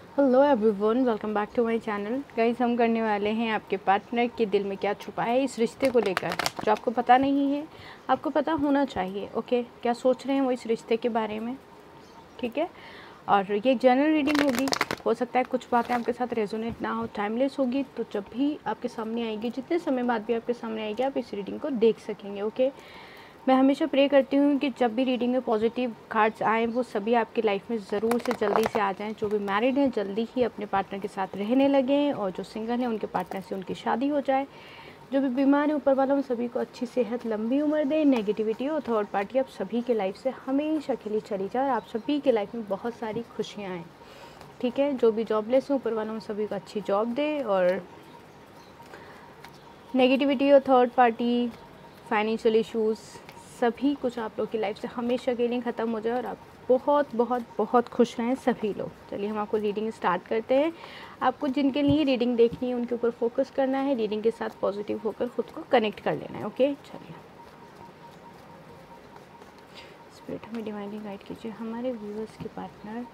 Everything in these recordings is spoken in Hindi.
Hello everyone, welcome back to my channel. Guys, हम करने वाले हैं आपके पार्टनर के दिल में क्या छुपा है इस रिश्ते को लेकर, जो आपको पता नहीं है, आपको पता होना चाहिए। ओके, क्या सोच रहे हैं वो इस रिश्ते के बारे में, ठीक है। और ये एक जनरल रीडिंग होगी। हो सकता है कुछ बातें आपके साथ रेजोनेट ना हो, टाइमलेस होगी, तो जब भी आपके सामने आएगी, जितने समय बाद भी आपके सामने आएगी, आप इस रीडिंग को देख सकेंगे। ओके, मैं हमेशा प्रे करती हूँ कि जब भी रीडिंग में पॉजिटिव कार्ड्स आएँ वो सभी आपकी लाइफ में ज़रूर से जल्दी से आ जाएँ। जो भी मैरिड हैं जल्दी ही अपने पार्टनर के साथ रहने लगें, और जो सिंगल हैं उनके पार्टनर से उनकी शादी हो जाए। जो भी बीमार है ऊपर वाला उन सभी को अच्छी सेहत, लंबी उम्र दे। नेगेटिविटी और थर्ड पार्टी आप सभी के लाइफ से हमेशा के लिए चली जाए और आप सभी के लाइफ में बहुत सारी खुशियाँ आएँ, ठीक है। जो भी जॉबलेस हैं ऊपर वाला उन सभी को अच्छी जॉब दे, और नेगेटिविटी और थर्ड पार्टी, फाइनेंशियल इश्यूज़, सभी कुछ आप लोग की लाइफ से हमेशा के लिए ख़त्म हो जाए और आप बहुत बहुत बहुत खुश रहें सभी लोग। चलिए हम आपको रीडिंग स्टार्ट करते हैं। आपको जिनके लिए रीडिंग देखनी है उनके ऊपर फोकस करना है, रीडिंग के साथ पॉजिटिव होकर खुद को कनेक्ट कर लेना है। ओके, चलिए। स्पिरिट हमें डिवाइनली गाइड कीजिए, हमारे व्यूअर्स के पार्टनर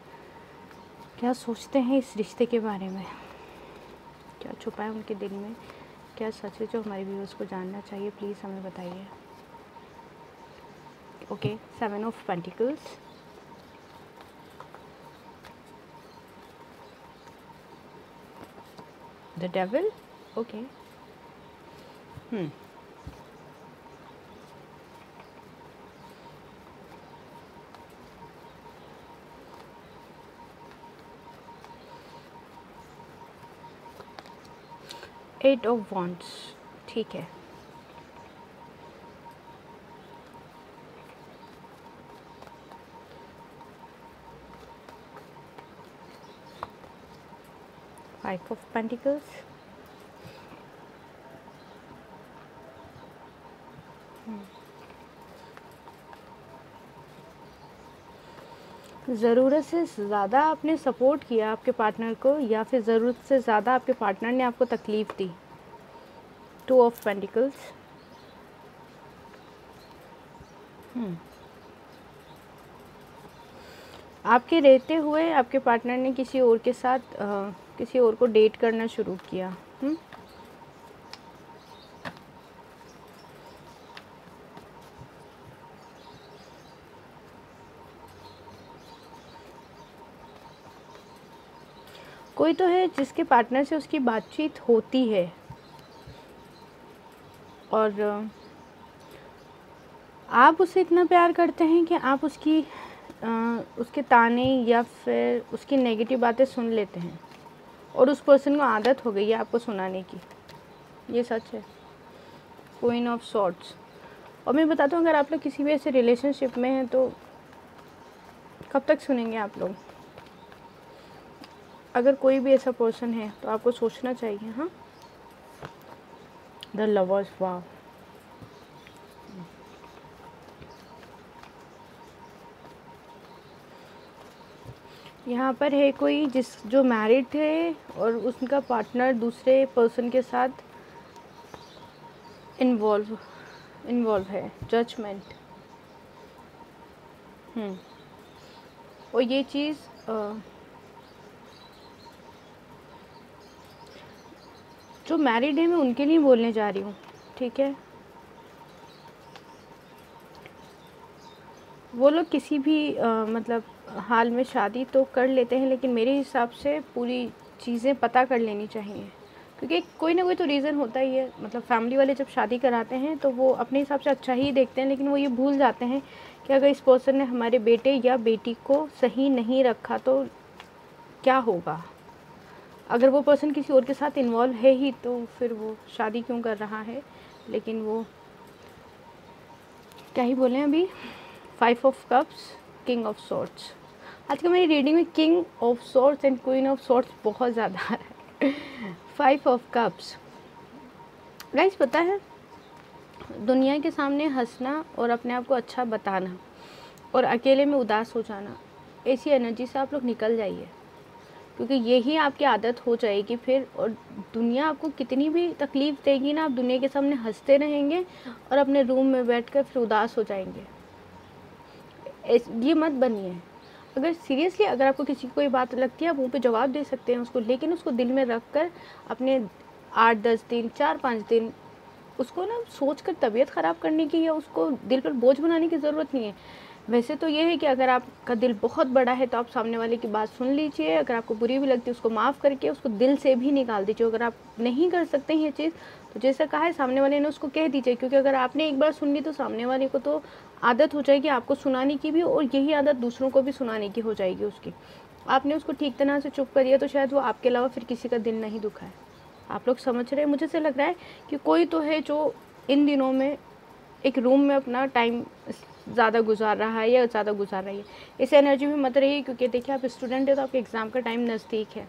क्या सोचते हैं इस रिश्ते के बारे में, क्या छुपा है उनके दिल में, क्या सच है जो हमारे व्यूअर्स को जानना चाहिए, प्लीज़ हमें बताइए। Okay, 7 of pentacles, the devil, okay, 8 of wands, ठीक है, फाइव ऑफ पेंटिकल्स, ज़रूरत से ज़्यादा आपने सपोर्ट किया आपके पार्टनर को, या फिर ज़रूरत से ज़्यादा आपके पार्टनर ने आपको तकलीफ़ दी। 2 ऑफ पेंटिकल्स, आपके रहते हुए आपके पार्टनर ने किसी और के साथ किसी और को डेट करना शुरू किया। कोई तो है जिसके पार्टनर से उसकी बातचीत होती है, और आप उसे इतना प्यार करते हैं कि आप उसके ताने या फिर उसकी नेगेटिव बातें सुन लेते हैं, और उस पर्सन को आदत हो गई है आपको सुनाने की। ये सच है। Queen of swords. और मैं बताता हूँ, अगर आप लोग किसी भी ऐसे रिलेशनशिप में हैं तो कब तक सुनेंगे आप लोग। अगर कोई भी ऐसा पर्सन है तो आपको सोचना चाहिए। हाँ, द लवर्स, वाह, यहाँ पर है कोई जो मैरिड थे और उसका पार्टनर दूसरे पर्सन के साथ इन्वॉल्व है। जजमेंट। और ये चीज़ जो मैरिड है मैं उनके लिए बोलने जा रही हूँ, ठीक है। वो लोग किसी भी मतलब हाल में शादी तो कर लेते हैं, लेकिन मेरे हिसाब से पूरी चीज़ें पता कर लेनी चाहिए, क्योंकि कोई ना कोई तो रीज़न होता ही है। मतलब फैमिली वाले जब शादी कराते हैं तो वो अपने हिसाब से अच्छा ही देखते हैं, लेकिन वो ये भूल जाते हैं कि अगर इस पर्सन ने हमारे बेटे या बेटी को सही नहीं रखा तो क्या होगा। अगर वो पर्सन किसी और के साथ इन्वॉल्व है ही तो फिर वो शादी क्यों कर रहा है। लेकिन वो क्या ही बोलें अभी। 5 of cups, king of swords. आज का मेरी रीडिंग में king of swords and queen of swords बहुत ज़्यादा आ रहा है। 5 ऑफ कप्स। गाइस, पता है, दुनिया के सामने हंसना और अपने आप को अच्छा बताना और अकेले में उदास हो जाना, ऐसी एनर्जी से आप लोग निकल जाइए, क्योंकि यही आपकी आदत हो जाएगी फिर। और दुनिया आपको कितनी भी तकलीफ़ देगी ना, आप दुनिया के सामने हंसते रहेंगे और अपने रूम में बैठकर फिर उदास हो जाएंगे। ये मत बनिए। अगर सीरियसली अगर आपको किसी को कोई बात लगती है, आप मुँह पे जवाब दे सकते हैं उसको, लेकिन उसको दिल में रख कर अपने 8-10 दिन 4-5 दिन उसको ना सोच कर तबीयत ख़राब करने की या उसको दिल पर बोझ बनाने की ज़रूरत नहीं है। वैसे तो ये है कि अगर आपका दिल बहुत बड़ा है तो आप सामने वाले की बात सुन लीजिए, अगर आपको बुरी भी लगती है उसको माफ़ करके उसको दिल से भी निकाल दीजिए। अगर आप नहीं कर सकते हैं ये चीज़ तो जैसा कहा है सामने वाले ने उसको कह दीजिए, क्योंकि अगर आपने एक बार सुन ली तो सामने वाले को तो आदत हो जाएगी आपको सुनाने की भी, और यही आदत दूसरों को भी सुनाने की हो जाएगी उसकी। आपने उसको ठीक तरह से चुप कर दिया तो शायद वो आपके अलावा फिर किसी का दिल नहीं दुखाए। आप लोग समझ रहे हैं? मुझे ऐसा लग रहा है कि कोई तो है जो इन दिनों में एक रूम में अपना टाइम ज़्यादा गुजार रहा है या ज़्यादा गुजार रही है। इस एनर्जी में मत रहिए, क्योंकि देखिए आप स्टूडेंट है तो आपके एग्ज़ाम का टाइम नज़दीक है,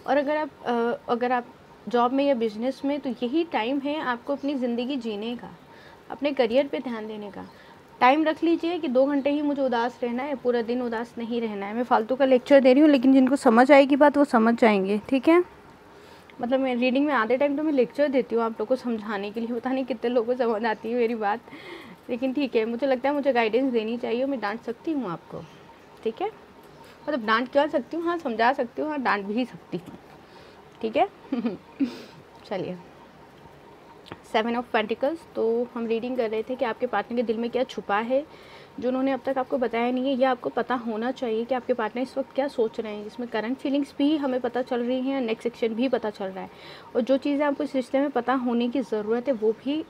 और अगर आप जॉब में या बिजनेस में, तो यही टाइम है आपको अपनी ज़िंदगी जीने का, अपने करियर पे ध्यान देने का। टाइम रख लीजिए कि 2 घंटे ही मुझे उदास रहना है, पूरा दिन उदास नहीं रहना है। मैं फालतू का लेक्चर दे रही हूँ, लेकिन जिनको समझ आएगी बात वो समझ जाएंगे, ठीक है। मतलब मैं रीडिंग में आधे टाइम तो मैं लेक्चर देती हूँ आप लोगों को समझाने के लिए, पता नहीं कितने लोगों को समझ आती है मेरी बात, लेकिन ठीक है, मुझे लगता है मुझे गाइडेंस देनी चाहिए। मैं डांट सकती हूँ आपको, ठीक है, मतलब डांट क्या सकती हूँ, हाँ समझा सकती हूँ, हाँ डांट भी सकती हूँ, ठीक है। चलिए, 7 ऑफ पेंटिकल्स। तो हम रीडिंग कर रहे थे कि आपके पार्टनर के दिल में क्या छुपा है जो उन्होंने अब तक आपको बताया नहीं है। यह आपको पता होना चाहिए कि आपके पार्टनर इस वक्त क्या सोच रहे हैं, जिसमें करंट फीलिंग्स भी हमें पता चल रही हैं, नेक्स्ट सेक्शन भी पता चल रहा है, और जो चीज़ें आपको इस रिश्ते में पता होने की ज़रूरत है वो भी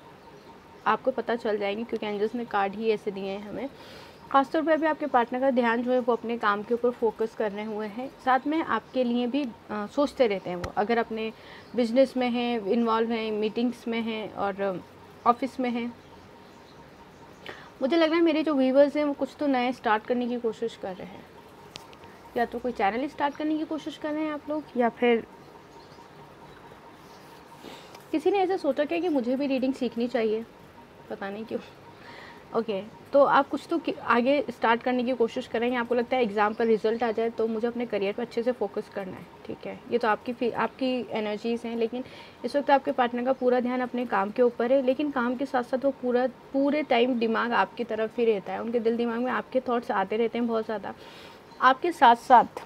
आपको पता चल जाएंगी, क्योंकि एंजल्स ने कार्ड ही ऐसे दिए हैं हमें। खासतौर पर भी आपके पार्टनर का ध्यान जो है वो अपने काम के ऊपर फोकस कर रहे हुए हैं, साथ में आपके लिए भी सोचते रहते हैं वो। अगर अपने बिजनेस में हैं, इन्वॉल्व हैं, मीटिंग्स में हैं और ऑफिस में हैं, मुझे लग रहा है मेरे जो व्यूवर्स हैं वो कुछ तो नए स्टार्ट करने की कोशिश कर रहे हैं, या तो कोई चैनल स्टार्ट करने की कोशिश कर रहे हैं आप लोग, या फिर किसी ने ऐसा सोचा क्या कि मुझे भी रीडिंग सीखनी चाहिए, पता नहीं क्यों। ओके, तो आप कुछ तो आगे स्टार्ट करने की कोशिश करेंगे। आपको लगता है एग्ज़ाम पर रिजल्ट आ जाए तो मुझे अपने करियर पर अच्छे से फोकस करना है, ठीक है। ये तो आपकी एनर्जीज़ हैं, लेकिन इस वक्त आपके पार्टनर का पूरा ध्यान अपने काम के ऊपर है, लेकिन काम के साथ साथ वो पूरे टाइम दिमाग आपकी तरफ ही रहता है। उनके दिल दिमाग में आपके थॉट्स आते रहते हैं बहुत ज़्यादा। आपके साथ साथ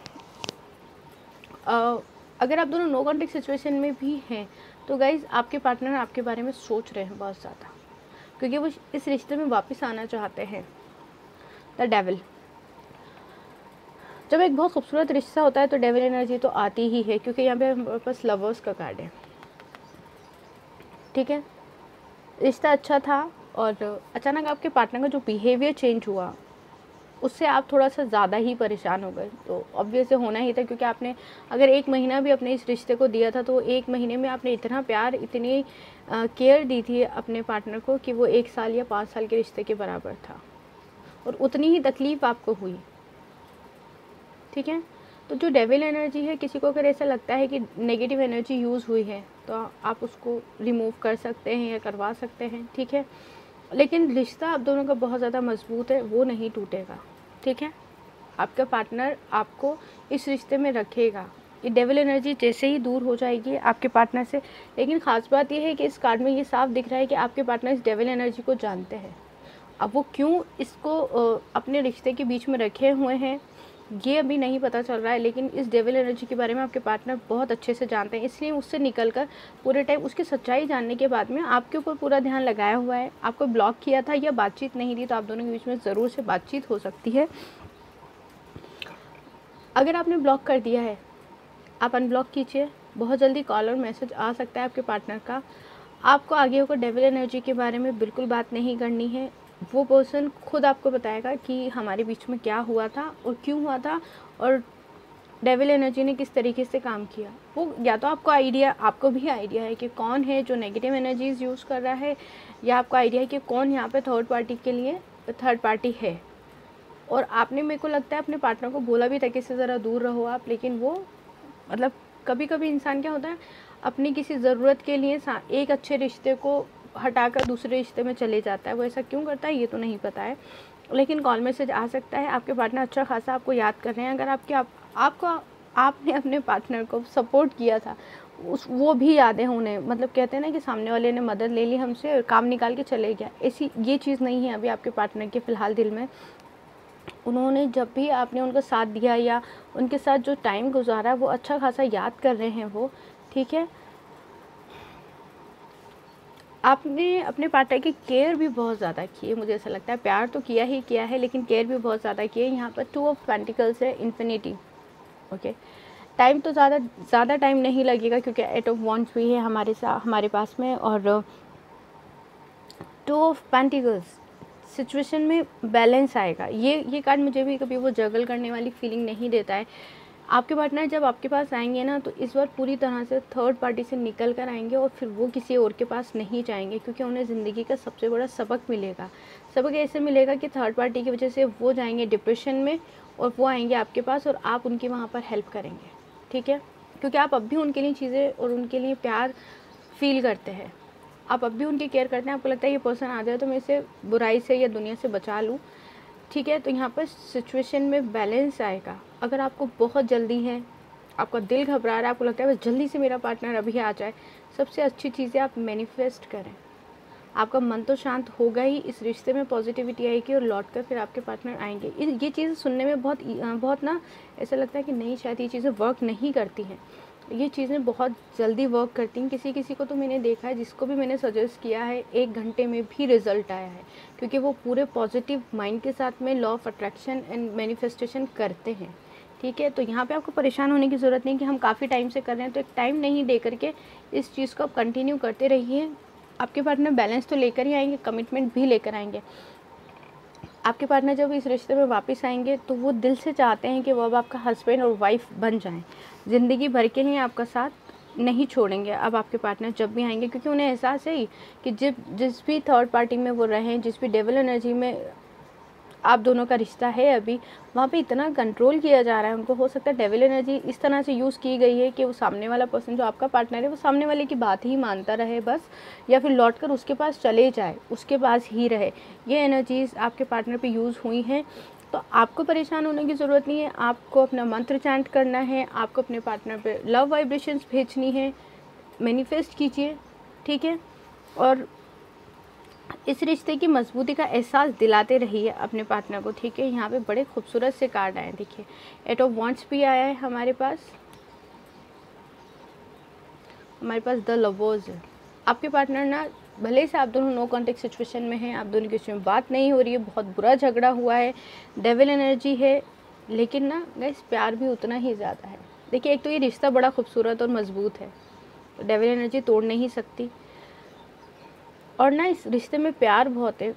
अगर आप दोनों नो कॉन्टेक्ट सिचुएशन में भी हैं तो गाइज़ आपके पार्टनर आपके बारे में सोच रहे हैं बहुत ज़्यादा, क्योंकि वो इस रिश्ते में वापस आना चाहते हैं। द डेविल, जब एक बहुत खूबसूरत रिश्ता होता है तो डेविल एनर्जी तो आती ही है, क्योंकि यहाँ पे हमारे पास लवर्स का कार्ड है, ठीक है। रिश्ता अच्छा था और अचानक आपके पार्टनर का जो बिहेवियर चेंज हुआ उससे आप थोड़ा सा ज़्यादा ही परेशान हो गए। तो ऑब्वियस होना ही था, क्योंकि आपने अगर 1 महीना भी अपने इस रिश्ते को दिया था तो 1 महीने में आपने इतना प्यार, इतनी केयर दी थी अपने पार्टनर को कि वो 1 साल या 5 साल के रिश्ते के बराबर था, और उतनी ही तकलीफ़ आपको हुई, ठीक है। तो जो डेविल एनर्जी है, किसी को अगर ऐसा लगता है कि नेगेटिव एनर्जी यूज़ हुई है तो आप उसको रिमूव कर सकते हैं या करवा सकते हैं, ठीक है। लेकिन रिश्ता आप दोनों का बहुत ज़्यादा मजबूत है, वो नहीं टूटेगा, ठीक है। आपका पार्टनर आपको इस रिश्ते में रखेगा। ये डेविल एनर्जी जैसे ही दूर हो जाएगी आपके पार्टनर से, लेकिन ख़ास बात ये है कि इस कार्ड में ये साफ दिख रहा है कि आपके पार्टनर इस डेविल एनर्जी को जानते हैं। अब वो क्यों इसको अपने रिश्ते के बीच में रखे हुए हैं ये अभी नहीं पता चल रहा है, लेकिन इस डेविल एनर्जी के बारे में आपके पार्टनर बहुत अच्छे से जानते हैं, इसलिए उससे निकलकर पूरे टाइम उसकी सच्चाई जानने के बाद में आपके ऊपर पूरा ध्यान लगाया हुआ है। आपको ब्लॉक किया था या बातचीत नहीं थी, तो आप दोनों के बीच में ज़रूर से बातचीत हो सकती है। अगर आपने ब्लॉक कर दिया है आप अनब्लॉक कीजिए, बहुत जल्दी कॉल और मैसेज आ सकता है आपके पार्टनर का। आपको आगे होकर डेविल एनर्जी के बारे में बिल्कुल बात नहीं करनी है, वो पर्सन खुद आपको बताएगा कि हमारे बीच में क्या हुआ था और क्यों हुआ था, और डेविल एनर्जी ने किस तरीके से काम किया। वो या तो आपको भी आइडिया है कि कौन है जो नेगेटिव एनर्जीज़ यूज़ कर रहा है, या आपको आइडिया है कि कौन यहाँ पे थर्ड पार्टी है। और आपने, मेरे को लगता है, अपने पार्टनर को बोला भी था कि इससे ज़रा दूर रहो आप, लेकिन वो मतलब कभी कभी इंसान क्या होता है, अपनी किसी ज़रूरत के लिए एक अच्छे रिश्ते को हटाकर दूसरे रिश्ते में चले जाता है। वो ऐसा क्यों करता है ये तो नहीं पता है, लेकिन कॉल मैसेज आ सकता है। आपके पार्टनर अच्छा खासा आपको याद कर रहे हैं। अगर आपने अपने पार्टनर को सपोर्ट किया था वो भी याद है उन्हें, मतलब कहते हैं ना कि सामने वाले ने मदद ले ली हमसे और काम निकाल के चले गया, ऐसी ये चीज़ नहीं है अभी आपके पार्टनर के फ़िलहाल दिल में। उन्होंने जब भी आपने उनका साथ दिया या उनके साथ जो टाइम गुजारा वो अच्छा खासा याद कर रहे हैं वो, ठीक है। आपने अपने पार्टनर की केयर भी बहुत ज़्यादा की है, मुझे ऐसा लगता है। प्यार तो किया ही किया है, लेकिन केयर भी बहुत ज़्यादा की है। यहाँ पर 2 ऑफ पेंटिकल्स है, इन्फिनिटी, ओके। टाइम तो ज़्यादा टाइम नहीं लगेगा क्योंकि 8 ऑफ वॉन्ड्स भी है हमारे पास में, और 2 ऑफ पेंटिकल्स सिचुएशन में बैलेंस आएगा। ये कार्ड मुझे भी कभी वो जगल करने वाली फीलिंग नहीं देता है। आपके पार्टनर जब आपके पास आएंगे ना, तो इस बार पूरी तरह से थर्ड पार्टी से निकल कर आएंगे और फिर वो किसी और के पास नहीं जाएंगे, क्योंकि उन्हें ज़िंदगी का सबसे बड़ा सबक मिलेगा। सबक ऐसे मिलेगा कि थर्ड पार्टी की वजह से वो जाएंगे डिप्रेशन में और वो आएंगे आपके पास और आप उनकी वहाँ पर हेल्प करेंगे, ठीक है। क्योंकि आप अब भी उनके लिए चीज़ें और उनके लिए प्यार फील करते हैं, आप अब भी उनकी केयर करते हैं। आपको लगता है ये पर्सन आ जाए तो मैं इसे बुराई से या दुनिया से बचा लूँ, ठीक है। तो यहाँ पर सिचुएशन में बैलेंस आएगा। अगर आपको बहुत जल्दी है, आपका दिल घबरा रहा है, आपको लगता है बस जल्दी से मेरा पार्टनर अभी आ जाए, सबसे अच्छी चीज़ है आप मैनिफेस्ट करें। आपका मन तो शांत होगा ही, इस रिश्ते में पॉजिटिविटी आएगी और लौट कर फिर आपके पार्टनर आएंगे। ये चीज़ें सुनने में बहुत ना ऐसा लगता है कि नहीं, शायद ये चीज़ें वर्क नहीं करती हैं। ये चीज़ें बहुत जल्दी वर्क करती हैं। किसी को तो मैंने देखा है, जिसको भी मैंने सजेस्ट किया है 1 घंटे में भी रिज़ल्ट आया है, क्योंकि वो पूरे पॉजिटिव माइंड के साथ में law of attraction and manifestation करते हैं, ठीक है। तो यहाँ पे आपको परेशान होने की ज़रूरत नहीं कि हम काफ़ी टाइम से कर रहे हैं, तो एक टाइम नहीं दे करके इस चीज़ को आप कंटिन्यू करते रहिए। आपके पार्टनर बैलेंस तो लेकर ही आएंगे, कमिटमेंट भी लेकर आएंगे। आपके पार्टनर जब इस रिश्ते में वापस आएंगे तो वो दिल से चाहते हैं कि वो अब आपका हस्बैंड और वाइफ बन जाएं, ज़िंदगी भर के लिए आपका साथ नहीं छोड़ेंगे अब आपके पार्टनर जब भी आएंगे, क्योंकि उन्हें एहसास है ही कि जिस भी थर्ड पार्टी में वो रहें, जिस भी डेविल एनर्जी में आप दोनों का रिश्ता है अभी, वहाँ पे इतना कंट्रोल किया जा रहा है उनको। हो सकता है डेविल एनर्जी इस तरह से यूज़ की गई है कि वो सामने वाला पर्सन जो आपका पार्टनर है वो सामने वाले की बात ही मानता रहे बस, या फिर लौटकर उसके पास चले जाए, उसके पास ही रहे। ये एनर्जीज आपके पार्टनर पे यूज़ हुई हैं। तो आपको परेशान होने की ज़रूरत नहीं है। आपको अपना मंत्र चैंट करना है, आपको अपने पार्टनर पे लव वाइब्रेशंस भेजनी है, मैनिफेस्ट कीजिए, ठीक है। और इस रिश्ते की मजबूती का एहसास दिलाते रहिए अपने पार्टनर को, ठीक है। यहाँ पे बड़े खूबसूरत से कार्ड आए हैं, देखिए 8 ऑफ वॉन्ड्स भी आया है हमारे पास द लवर्स है। आपके पार्टनर ना, भले से आप दोनों नो कॉन्टेक्ट सिचुएशन में हैं, आप दोनों की उसमें बात नहीं हो रही है, बहुत बुरा झगड़ा हुआ है, डेविल एनर्जी है, लेकिन ना गाइस प्यार भी उतना ही ज़्यादा है। देखिए एक तो ये रिश्ता बड़ा खूबसूरत और मजबूत है, तो डेविल एनर्जी तोड़ नहीं सकती। और ना इस रिश्ते में प्यार बहुत है,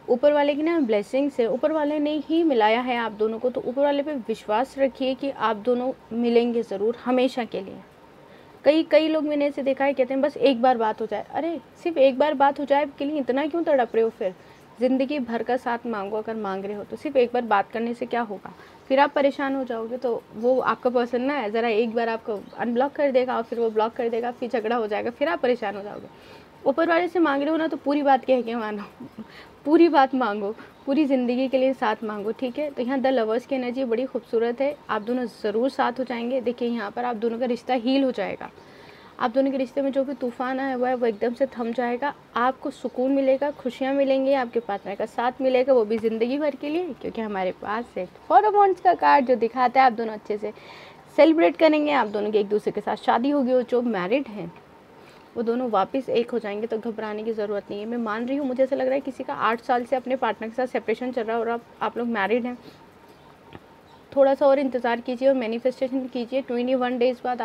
ऊपर वाले की ना ब्लेसिंग्स है, ऊपर वाले ने ही मिलाया है आप दोनों को। तो ऊपर वाले पे विश्वास रखिए कि आप दोनों मिलेंगे ज़रूर हमेशा के लिए। कई लोग मैंने ऐसे देखा है, कहते हैं बस एक बार बात हो जाए। अरे सिर्फ एक बार बात हो जाए के लिए इतना क्यों तड़प रहे हो? फिर ज़िंदगी भर का साथ मांगो, अगर मांग रहे हो तो। सिर्फ एक बार बात करने से क्या होगा? फिर आप परेशान हो जाओगे। तो वो आपका पर्सन ना ज़रा एक बार आपको अनब्लॉक कर देगा और फिर वो ब्लॉक कर देगा, फिर झगड़ा हो जाएगा, फिर आप परेशान हो जाओगे। ऊपर वाले से मांग रहे हो ना, तो पूरी बात कह के मानो, पूरी बात मांगो, पूरी ज़िंदगी के लिए साथ मांगो, ठीक है। तो यहाँ द लवर्स की एनर्जी बड़ी खूबसूरत है, आप दोनों ज़रूर साथ हो जाएंगे। देखिए यहाँ पर आप दोनों का रिश्ता हील हो जाएगा। आप दोनों के रिश्ते में जो भी तूफान आया हुआ है वो एकदम से थम जाएगा। आपको सुकून मिलेगा, खुशियाँ मिलेंगी, आपके पार्टनर का साथ मिलेगा, वो भी ज़िंदगी भर के लिए, क्योंकि हमारे पास है 4 ऑफ वॉन्ड्स का कार्ड जो दिखाता है आप दोनों अच्छे से सेलिब्रेट करेंगे। आप दोनों की एक दूसरे के साथ शादी होगी और जो मैरिड हैं वो दोनों वापस एक हो जाएंगे। तो घबराने की ज़रूरत नहीं है। मैं मान रही हूँ, मुझे ऐसा लग रहा है किसी का 8 साल से अपने पार्टनर के साथ सेपरेशन चल रहा है और आप लोग मैरिड हैं। थोड़ा सा और इंतज़ार कीजिए और मैनिफेस्टेशन कीजिए। 21 डेज़ बाद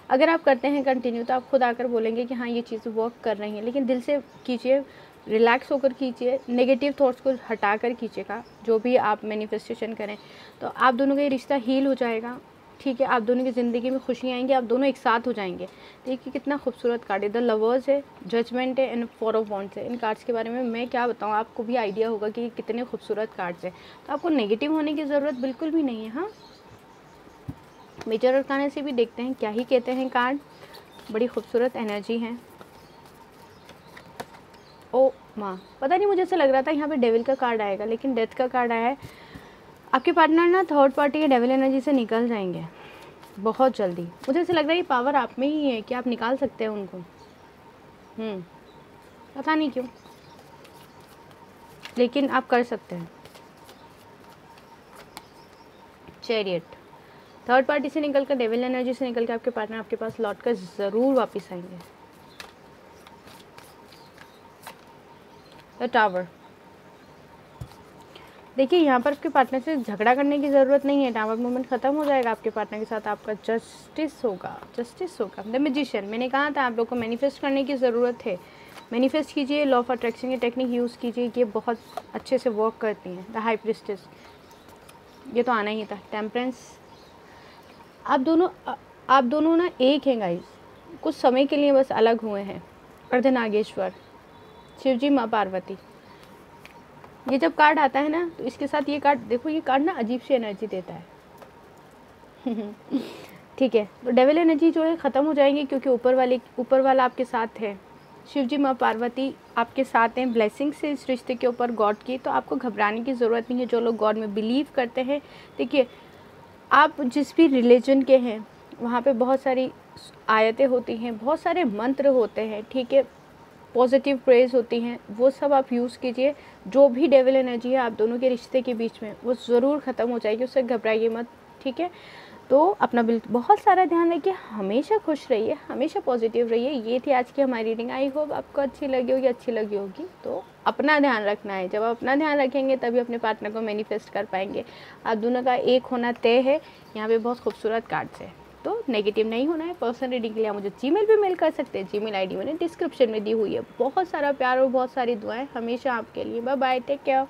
अगर आप करते हैं कंटिन्यू, तो आप खुद आकर बोलेंगे कि हाँ ये चीज़ें वर्क कर रही हैं। लेकिन दिल से कीजिए, रिलैक्स होकर कीजिए, नेगेटिव थॉट्स को हटा कर कीजिएगा जो भी आप मैनिफेस्टेशन करें। तो आप दोनों का ये रिश्ता हील हो जाएगा, ठीक है। आप दोनों की ज़िंदगी में खुशी आएंगी, आप दोनों एक साथ हो जाएंगे। देखिए कितना खूबसूरत कार्ड है, द लवर्स है, जजमेंट है एंड 4 ऑफ वॉन्ड्स है। इन कार्ड्स के बारे में मैं क्या बताऊँ, आपको भी आइडिया होगा कि कितने खूबसूरत कार्ड्स हैं। तो आपको नेगेटिव होने की ज़रूरत बिल्कुल भी नहीं है। हाँ, मेजर अरकाना से भी देखते हैं क्या ही कहते हैं कार्ड। बड़ी खूबसूरत एनर्जी है। ओ माँ, पता नहीं, मुझे ऐसा लग रहा था यहाँ पे डेविल का कार्ड आएगा, लेकिन डेथ का कार्ड आया है। आपके पार्टनर ना थर्ड पार्टी के डेविल एनर्जी से निकल जाएंगे बहुत जल्दी। मुझे ऐसा लग रहा है ये पावर आप में ही है कि आप निकाल सकते हैं उनको। पता नहीं क्यों, लेकिन आप कर सकते हैं। चैरियट। थर्ड पार्टी से निकल कर, डेविल एनर्जी से निकल कर आपके पार्टनर आपके पास लौट कर ज़रूर वापस आएंगे। The tower. देखिए यहाँ पर आपके पार्टनर से झगड़ा करने की ज़रूरत नहीं है। टावर मूवमेंट ख़त्म हो जाएगा आपके पार्टनर के साथ, आपका जस्टिस होगा, जस्टिस होगा। द मैजिशियन, मैंने कहा था आप लोग को मैनिफेस्ट करने की ज़रूरत है। मैनिफेस्ट कीजिए, लॉ ऑफ अट्रैक्शन की टेक्निक यूज़ कीजिए, ये बहुत अच्छे से वर्क करती हैं। द हाई प्रिस्टेस, ये तो आना ही था। टेम्परेंस, आप दोनों ना एक हैं गाइस, कुछ समय के लिए बस अलग हुए हैं। अर्धनागेश्वर, शिवजी माँ पार्वती। ये जब कार्ड आता है ना तो इसके साथ ये कार्ड देखो, ये कार्ड ना अजीब सी एनर्जी देता है। ठीक है, तो डेविल एनर्जी जो है ख़त्म हो जाएंगी क्योंकि ऊपर वाला आपके साथ है। शिवजी माँ पार्वती आपके साथ हैं, ब्लेसिंग से इस रिश्ते के ऊपर गॉड की, तो आपको घबराने की ज़रूरत नहीं है। जो लोग गॉड में बिलीव करते हैं, देखिए आप जिस भी रिलीजन के हैं वहाँ पे बहुत सारी आयतें होती हैं, बहुत सारे मंत्र होते हैं, ठीक है, पॉजिटिव प्रेज होती हैं, वो सब आप यूज़ कीजिए। जो भी डेविल एनर्जी है आप दोनों के रिश्ते के बीच में, वो ज़रूर ख़त्म हो जाएगी, उससे घबराइए मत, ठीक है। तो अपना बहुत सारा ध्यान रखिए, हमेशा खुश रहिए, हमेशा पॉजिटिव रहिए। ये थी आज की हमारी रीडिंग। आई होप आपको अच्छी लगी होगी। तो अपना ध्यान रखना है, जब आप अपना ध्यान रखेंगे तभी अपने पार्टनर को मैनिफेस्ट कर पाएंगे। आप दोनों का एक होना तय है। यहाँ पे बहुत खूबसूरत कार्ड्स है, तो नेगेटिव नहीं होना है। पर्सनल रीडिंग के लिए आप मुझे जीमेल पे मेल कर सकते हैं। जीमेल आईडी मैंने डिस्क्रिप्शन में दी हुई है। बहुत सारा प्यार और बहुत सारी दुआएं हमेशा आपके लिए। Bye bye, take care.